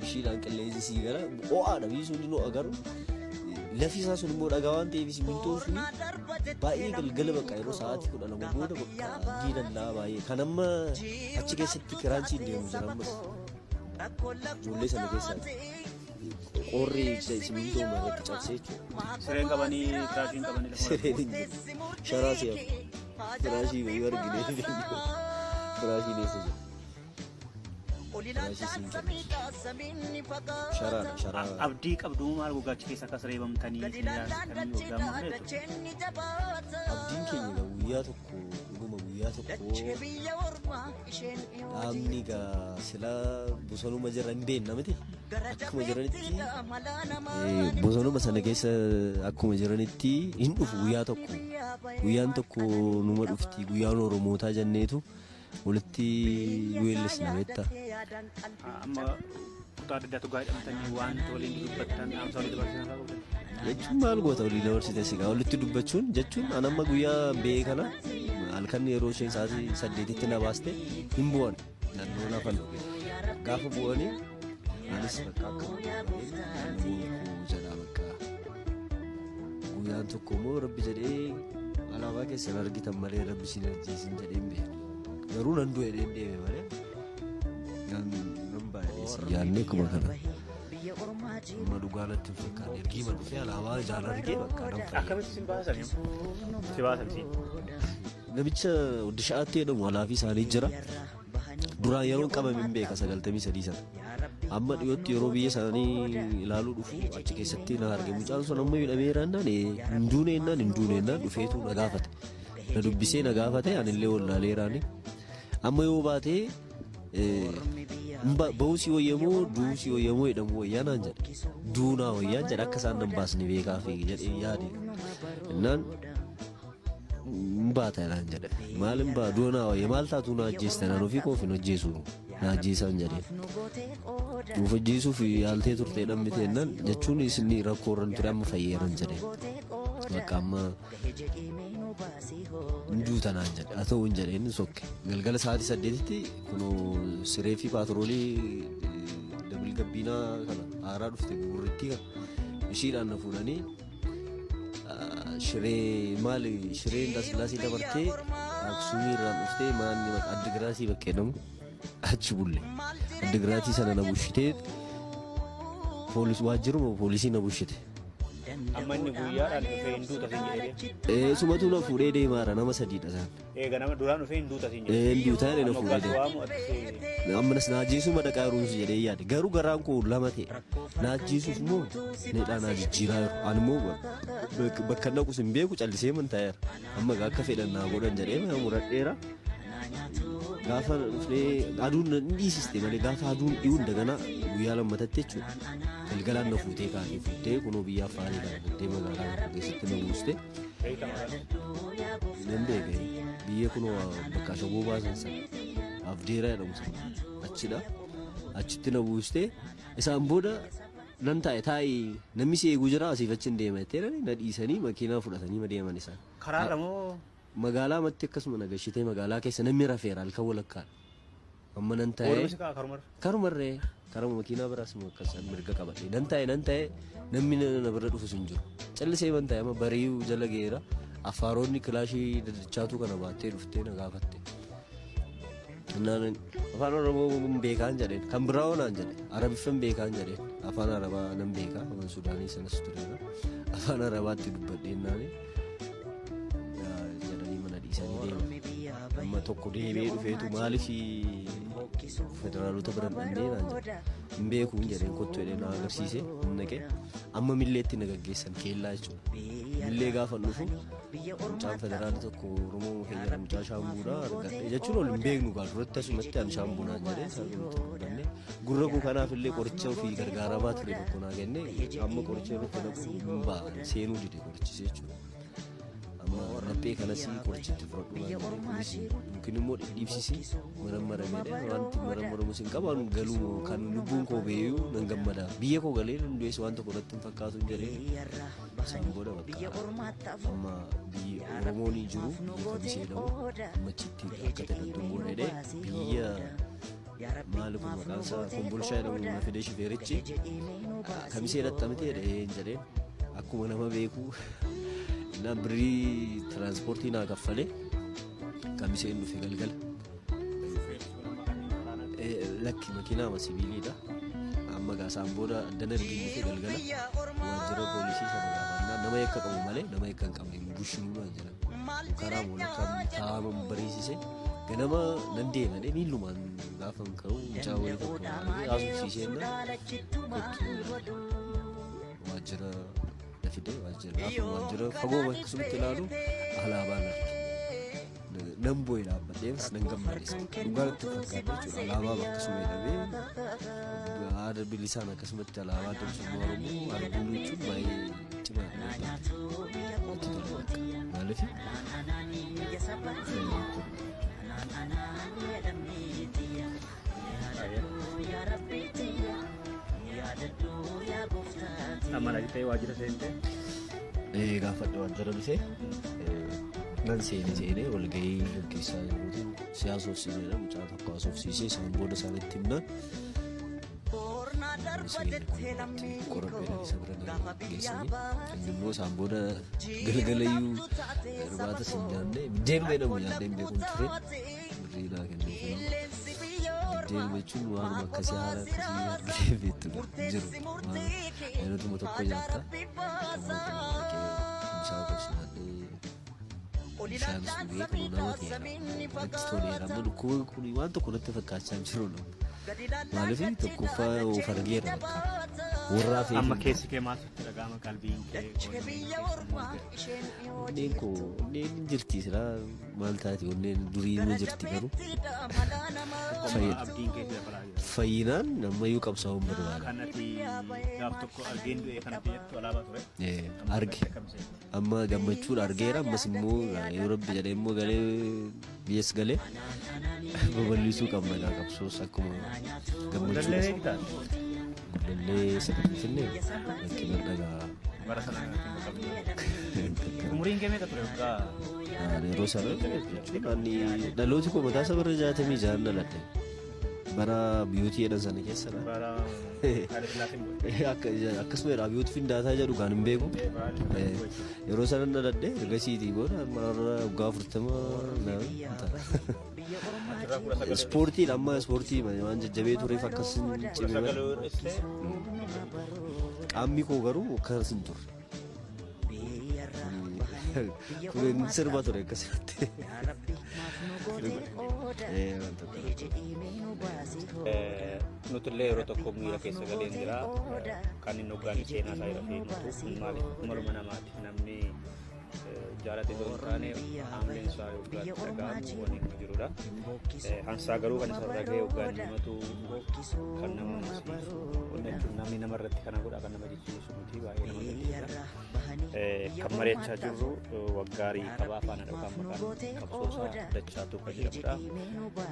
ishiidhaan qilleensi sii gara ho'aadha biisuun dinoo agaru lafisa sun immoo dhagaa waan ta'eef simintoon sun baay'ee galgala bakka yeroo sa'aatii 12 booda bakka giidallaa baay'ee kan amma achi keessatti kiraanchiin deemu jira ammas ijoollee sana keessaa qorri simintoo irratti cabsee jechuudha. Sireen qabanii kiraashiin qabanii lafa sireen sharaa si'aaf kiraashii bayii arginee kiraashii neessa jira. Sharaa abdii qabdu maal gogaachi keessa akkas reebamtanii yaasanii waggaa maaleetu abdiin keenya guyyaa tokko dhaabni silaa bosonuma jira hin beekna miti akkuma jiranitti bosonuma sana keessa akkuma jiranitti hin dhufu guyyaan tokko numa dhufti guyyaan oromootaa jenneetu walitti weellisna beektaa. Amma kutaa adda addaatu gaadhamtanii waanta waliin dubbattan amsa waliin dabarsiisan jechuun maal goota waliin dabarsite sigaa walitti dubbachuun jechuun anamma guyyaa bee kana halkan yeroo isheen sa'aatii 8tti na baaste hin bu'an naannoo lafan gaafa bu'anii anis bakka akka jedhaa bakka guyyaan tokko immoo rabbi jedhee alaabaa keessan argitan malee rabbi siin arjiisin jedheen beeku garuu nan du'e deemee malee nan baay'ee yaadne kuma kana amma dhugaanatti fakkaan ergii ma dhufee alaabaa jaalala argee bakka nan fayyada akkamitti si baasan namicha Disha'aatti jedhamu alaafii isaanii jira duraan yeroo qabame hin beeka 93 sana amma dhiyootti yeroo biyya isaanii ilaaluu dhufu achi keessatti na arge mucaan sun amma hidhameera innaan hin duune dhufeetu na gaafate na dubbisee na gaafate anillee wallaaleeraani amma yoo baatee ba'uusii wayyamoo duusii wayyamoo jedhamu wayyaa naan jedhe duunaa wayyaan jedhe akka isaan nan baasne beekaaf jedhee yaade innaan baata naan jedhe maalin baa duunaa wayya maal taatu na ajjeesta naan ofii koofin hojjeesu na ajjeesaan jedhe nuuf hojjeesuuf yaaltee turtee dhammite innaan jechuun isin rakkoorran ture amma fayyeeran jedhe bakka amma nduuta naan jedhe haa ta'u hin jedhe inni sokke galgala sa'aatii 8tti kunoo siree fi paatroolii dabil gabbiinaa kana haaraa dhufte burrittii kana ishiidhaan na fuudhanii shireen Daasillaasii dabartee Aksuumii irraan dhuftee maanni Addigiraatii bakka jedhamu achi bulle Addigiraatii sana na bushitee waajjiruma poolisii na bushite. Amma inni guyyaadhaan dhufee hin duuta siin jedhee sumatu na fuudhee deemaara nama sadiidha isaan. Nama duraan dhufee hin duuta siin jedhee hin duutaan na fuudhee deema ammas naajjiisuu madaqaa yeroonsu jedhee yaade garuu garaan koo lama ta'e naajjiisuuf moo needhaa naa jijjiiraa jiru ani immoo bakka naqus hin beeku callisee mantaayeera amma akka fedhan naa godhan jedhee muradheera gaafa dhufee aduun hin dhiisiste malee gaafa aduun dhi'uun daganaa guyyaa lammatatti jechuudha galgalaan na fuutee kaatee fuutee kunoo biyya Afaarii kana gaddee magaalaa keessatti na buuste nan beekee biyya kunoo bakka shagoo baasan sana Afdeeraa jedhamu achidha. Achitti na buustee isaan booda nan taa'ee namni si eeguu jira asiif achi hin deema jettee na dhiisanii makiinaa fudhatanii deeman isaan. Karaadha moo? Magaalaa matti akkasuma nagashitee magaalaa keessa namni rafeera halkan walakkaan. Amma nan taa'ee karumarree karama makiinaa biraas akkasaan mirga qabadhe nan taa'ee namni na bira dhufu sun jiru. Callisee man taa'ee amma bari'uu jala geera afaaroonni kilaashii daddachaatu kana baattee dhuftee na gaafatte. Afaan Oromoo beekaan jedheen kan biraa naan jedhe Arabiffan beekaan jedheen afaan Arabaa nan beekaa waan Sudaanii sanas tureera afaan Arabaatti dubbadheen naani jedhanii mana dhiisanii deeman amma tokko deebi'ee dhufeetu maaliif federaalota bira dhannee naan jedhe hin beekuun jedheen kottu jedhee na agarsiise naqee amma milleetti na gaggeessan keellaa jechuudha millee gaafa dhufu mucaan federaala tokko Oromoo keenya mucaa shaambuudha argadhe jechuun ol hin beeknu gaa duratti asumatti an shaambuunaan jedhee saanumatti dubbanne gurra koo kanaaf illee qoricha ofii gargaaramaa ture tokko naa kenne amma qoricha irratti dhaqu hin ba'an seenuu dide qorichise jechuudha. Amma laphee kanas qorichitti fudhadhu kunis yookiin immoo dhidhiibsisi marammaramedha wanti maramaramus hin qabaanu galuu kan lubbuun koo beeyuu nan gammada biyya koo galee hundees waan tokko irratti hin fakkaatu hin jedhee isaan booda bakka amma biyya Oromoon jiru biyya kamisee dhabu ammachitti akka ta'e boodadee biyya maali kun maqaan isaa Kombolshaa jedhamu na fidee shifeerichi kamisee dhaxxamitee dhaheen jedheen akkuma nama beekuu na birrii transportii naa kaffalee kamiseen dhufe galgala lakki makiinaa sibiiliidha amma gaasaan booda addana arginu dhufe galgala waajjira poolisii sana gaafannaa nama yakka qabu malee nama yakka hin qabne bushinuudhaan jedhan karaa moolakkaan taa'aman bariisise ganama nan deemanii miillumaan gaafan ka'u mucaa wayii tokko haasofsiiseenna kottu waajjira fide waajjira fagoo akkasumatti ilaalu alaabaan arge nan boo'ee dhaabbatees nan gammadees dhugaatti fakkaata jechuudha alaabaa akkasuma hidhamee haada bilisaan akkasumatti alaabaa bilisummaa Oromoo arguun jechuun baay'ee cimaadha itti tolu bakka maaliif Nama lagi ta'e waajjira seentee? Gaafadha waajjira dhufee nan seenee walgahii gaggeessaa jiruuti siyaasa ofsiiseedha mucaa tokko haasofsiisee isaan booda isaanitti himnaan qorabbeedhaan isa bira geessanii inni immoo isaan booda galgalayyuu irbaata sin nyaanne biddeen jedhamu nyaannee hin beekuun ture birriidhaa kennuufi biddeen jechuun waanuma akkasii haala akkasii argitee beektudha jiru yeroo tokko nyaatta bishaan gosi nyaannee bishaan sugee kun nama ta'eera natti toleera amma dhukkubni kun waan tokko natti fakkaachaa jiru maaliif tokkoffaa of argeera warraa fi amma keessi kee maaltu dhaga'ama qalbiin kee onneen koo onneen jirti sira maal taati onneen durii ma jirti garuu fayyinaan ammayyuu qabsaa'uun barbaada. Kanatti gaaf tokko argeen du'ee kanatti jettu alaabaa ture. Arge amma gammachuun argeera ammas immoo yoo rabbi jedhee immoo galee biyyas galee babal'isuu qabna egaa qabsoos akkuma gammachuudha. Gudallee sadarkiinnee bakki dhagaa. Bara sana umuriin kee meeqa ture waggaa? Yeroo sana jechuun dhalooti koo mataa isa bara 66 dhaladhe. Bara biyyooti jedhan sana keessadha. Bara akkasuma jedha biyyooti findaataa jedhu kan hin beeku. Yeroo sana dhaladhe ergasiitii booda waggaa 40 ispoortiin amma ispoortii waan jajjabee tureef akkas cimee qaamni koo garuu akkas hin turre. Kun sirba ture akkasitti. Nuti illee yeroo tokko miira keessa galeen jira kan inni hoggaan seenaa isaa irra fe'inatu maali maluma namaati namni jaalate doontaane haamleen isaa yookaan dhaga'amu waliin jirudha. Hansaa garuu kan isa dhaga'ee yookaan namatu kan nama mamsiisu jechuun namni namarratti kana godha kan nama jechisiisu miti baay'ee nama gaddisiisa. Kan mari'achaa jirru waggaarii qabaa faana yookaan maqaan qabsoosaa Dachaatuu kan jedhamudha.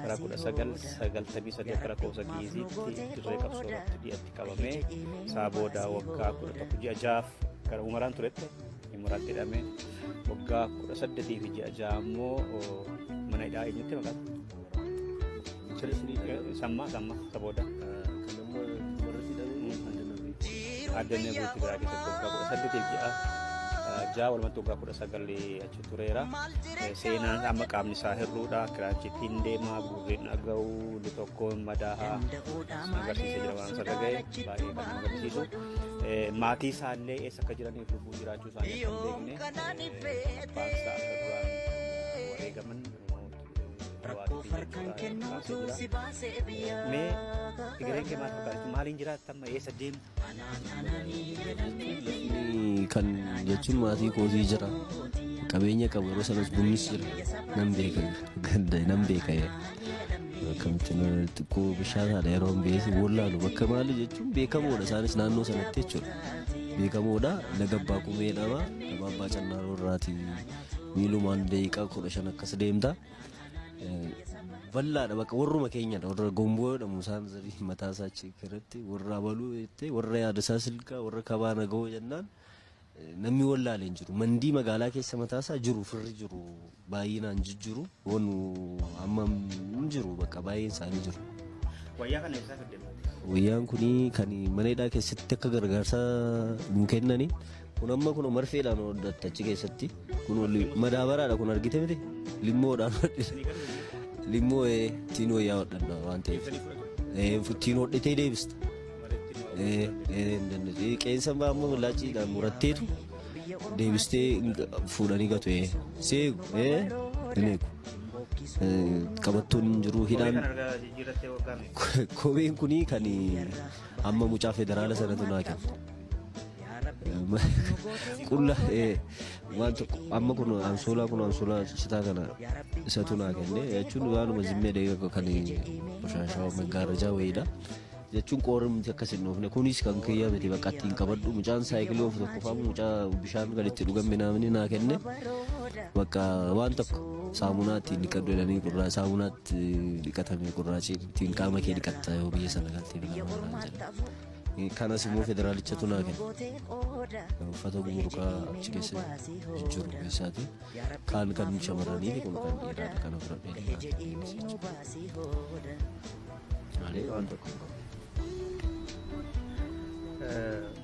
Bara 1993 akka lakkoofsa Giiziitti dirree qabsoo irratti dhiyaatti qabamee isaa booda waggaa 11 ji'a 6 gara umaraan turetti umaraatti hidhamee waggaa 18 fi ji'a 6 ammoo mana hidhaa eenyutti maqaan sammaa isa booda addannee buutti biraa keessatti waggaa 18 fi ji'a 6 walumatti waggaa 19 achi tureera. Seenaan amma qaamni isaa hirruudha. Kiraachittiin deemaa gurreen dhaga'uu tokkoon madaahaa agarsiisee jira waan sarara ga'e baay'ee kan nama agarsiisu. Maatii isaallee eessa akka jiraniif lubbuu jiraachuu isaanii kan beekne baansaa akka duraan wareegaman mee egereen kee maal fakkaatu maaliin jiraata amma eessa deemtu? Kan jechuun maatii kootii jira qabeenya qabu yeroo sanas bunnis jira nan beeka akkamittiin xiqqoo bishaataadha yeroo hin beeksi wallaalu bakka maali jechuun beekamoodha isaanis naannoo sanatti jechuudha beekamoodha Nagabbaa Qumeedhama Gababbaa Cannaaroo irraati miilumaan daqiiqaa 15 akkas deemta bal'aadha bakka warruma keenyadha warra gomboo jedhamu isaan zarii mataa isaa achi irratti warra abaluu jettee warra yaada isaa silkaa warra kabaa nagahoo jennaan namni wallaalee hin jiru mandii magaalaa keessa mataa isaa jiru firri jiru baay'inaan jijjiru wanu amma hin jiru bakka baay'een isaanii jiru. Wayyaa kana eessaa fidde? Wayyaan kuni kan mana hidhaa keessatti akka gargaarsa nu kennani kun amma kun marfeedhaan hodhatta achi keessatti kun madaabaraadha kun argite miti limmoodhaan limmoo ittiin wayyaa hodhanna waan ta'eef ittiin hodhitee deebista. Qeensa amma laaciidhaan muratteetu deebistee fuudhanii gatu seegu dineeku qabattoon hin jiru hidhaan kopheen kunii kan amma mucaa federaala sanatu naa kenna qulla waan tokko amma kun ansoolaa citaa kana isatu naa kenne jechuun waanuma zimmee deegaa kan bashaashaa maggaarrajaa wayiidha. jechuun qoorumti akkasin oofne kunis kan kiyya miti bakka ittiin qabadhu mucaan saayikilii of tokko faamu mucaa bishaan galitti dhugan minaamni naa kenne bakka waan tokko saamunaa ittiin dhiqadhu jedhanii qurraa saamunaatti dhiqatamee qurraachi ittiin qaama kee dhiqatta yoo biyya sana galtee bilamaan jedha kanas immoo federaalichatu naa kenne uffata gumuruqaa achi keessa jijjiiru keessaati kaan kan shamarranii kun kan dhiiraadha kana fudhadhee waan tokko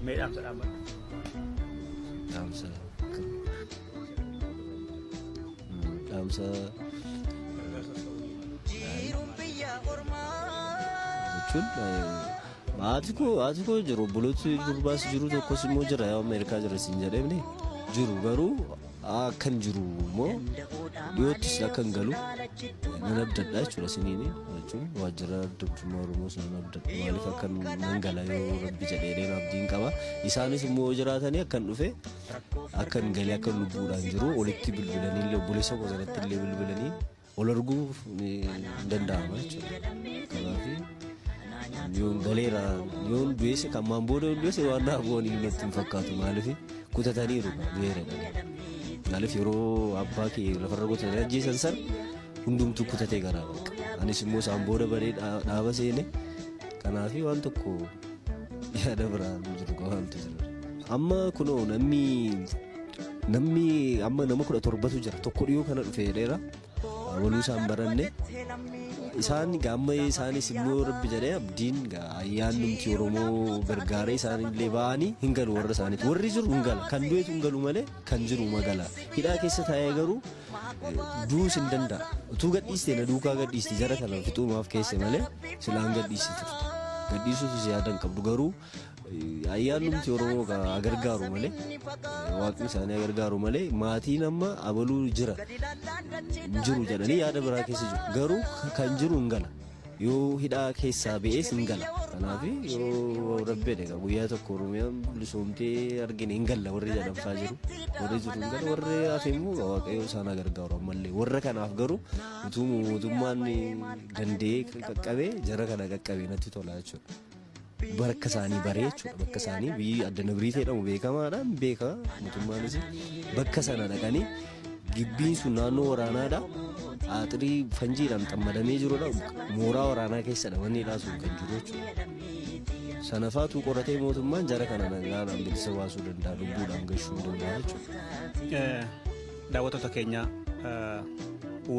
Meedhaamsa dhaabbata. Dhaamsa jechuun haati koo jiru obbolooti durbaas jiru tokkos immoo jira yaa Ameerikaa jira siin jedhamne jiru garuu akkan jiru immoo dhiyoottis akkan galu nan abdadha jechuudha siniini jechuun waajjira dubdummaa Oromoos nan abdadha maaliif akkan nan gala yoo rabbi jedhee abdiin qaba isaanis immoo jiraatanii akkan dhufe akkan galee akkan lubbuudhaan jiru olitti bilbilanii illee obboleessa qosanatti illee bilbilanii ol arguu hin danda'ama jechuudha kanaaf yoon galeera yoon du'eesse kan maan booda du'eesse waan naa goonii natti hin fakkaatu maaliif kutataniiru du'eeradha maaliif yeroo abbaa kee lafarra qotatanii ajjeesan san hundumtuu kutatee garaa bakka anis immoo isaan booda badee dhaaba seene kanaaf waan tokko yaada biraan jiru qabaamtu jira amma kunoo namni amma nama 17tu jira tokko dhiyoo kana dhufeedheera waluu isaan baranne isaan gamma isaanis immoo rabbi jedhee abdiin ayyaannumti Oromoo gargaaree isaanillee ba'anii hin galu warra isaaniiti warri jiru hin gala kan du'eetu hin galu malee kan jiru magala hidhaa keessa taa'ee garuu duus hin danda'a utuu gadhiistee na duukaa gadhiisti jara kana fixuumaaf keesse malee silaan gadhiisti turte gadhiisuufis yaadan qabdu garuu ayyaannumti Oromoo gargaaru malee waaqni isaanii gargaaru malee maatiin amma abaluu jira jiru jedhanii yaada biraa keessa jiru garuu kan jiru hin gala yoo hidhaa keessaa ba'ees hin gala Kanaaf yoo rabbee dha guyyaa tokko Oromiyaan bilisoomtee argine hin galla warri jedhamfaa jiru. Warri jiru hin galla warri hafe immoo waaqayyo isaan gargaaru ammallee. Warra kanaaf garuu utuu mootummaan danda'ee qaqqabee jara kana qaqqabee natti tola jechuudha. Bakka isaanii baree jechuudha. Bakka isaanii biyyi adda nabrii jedhamu beekamaadhaan beeka mootummaanis bakka sana dhaqanii gibbiin sun naannoo waraanaadha. Atirii fanjiidhaan xammadamee jirudha. Mooraa waraanaa keessadha wanni dhaasuun kan jiru jechuudha. Sanafaatu qoratee mootummaan jara kana nagaan bilisa baasuu danda'a, lubbuudhaan gashuu danda'a jechuudha. Daawwattoota keenya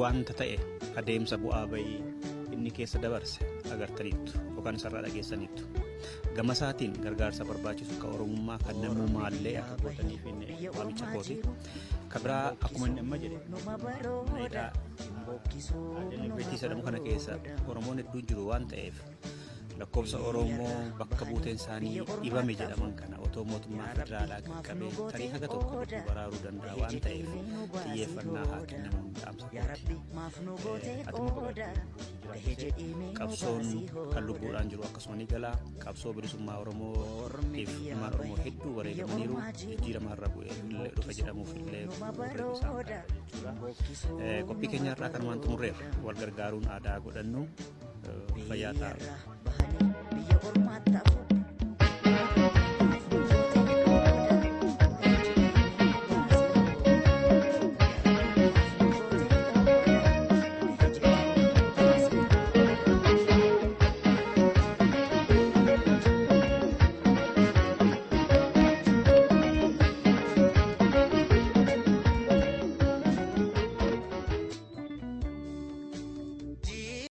wanta ta'e adeemsa bu'aa bayii inni keessa dabarse agartaniittu yookaan isarraa dhageessaniittu. Gama isaatiin gargaarsa barbaachisu kan Oromummaa kan namummaallee akka gootaniif inni waamicha kooti. Kabraa akkuma inni amma jedhe meedaa adeemsa jedhamu kana keessa Oromoon hedduun jiru waan ta'eef lakkoofsa Oromoo bakka buuteen isaanii dhibame jedhaman kana otoo mootummaa federaalaa qaqqabee tarii haga tokko baraaruu danda'a waan ta'eef xiyyeeffannaa haa kennamu dhaamsa qabsoon kan lubbuudhaan jiru akkasuma ni gala. Qabsoo bilisummaa Oromootiif ilmaan Oromoo hedduu wareegamaniiru jijjiiramarra bu'ee dhufa jedhamuuf illee qophii keenyarraa kanumaan xumurreerra wal gargaaruun aadaa godhannu fayyaa ta'aa.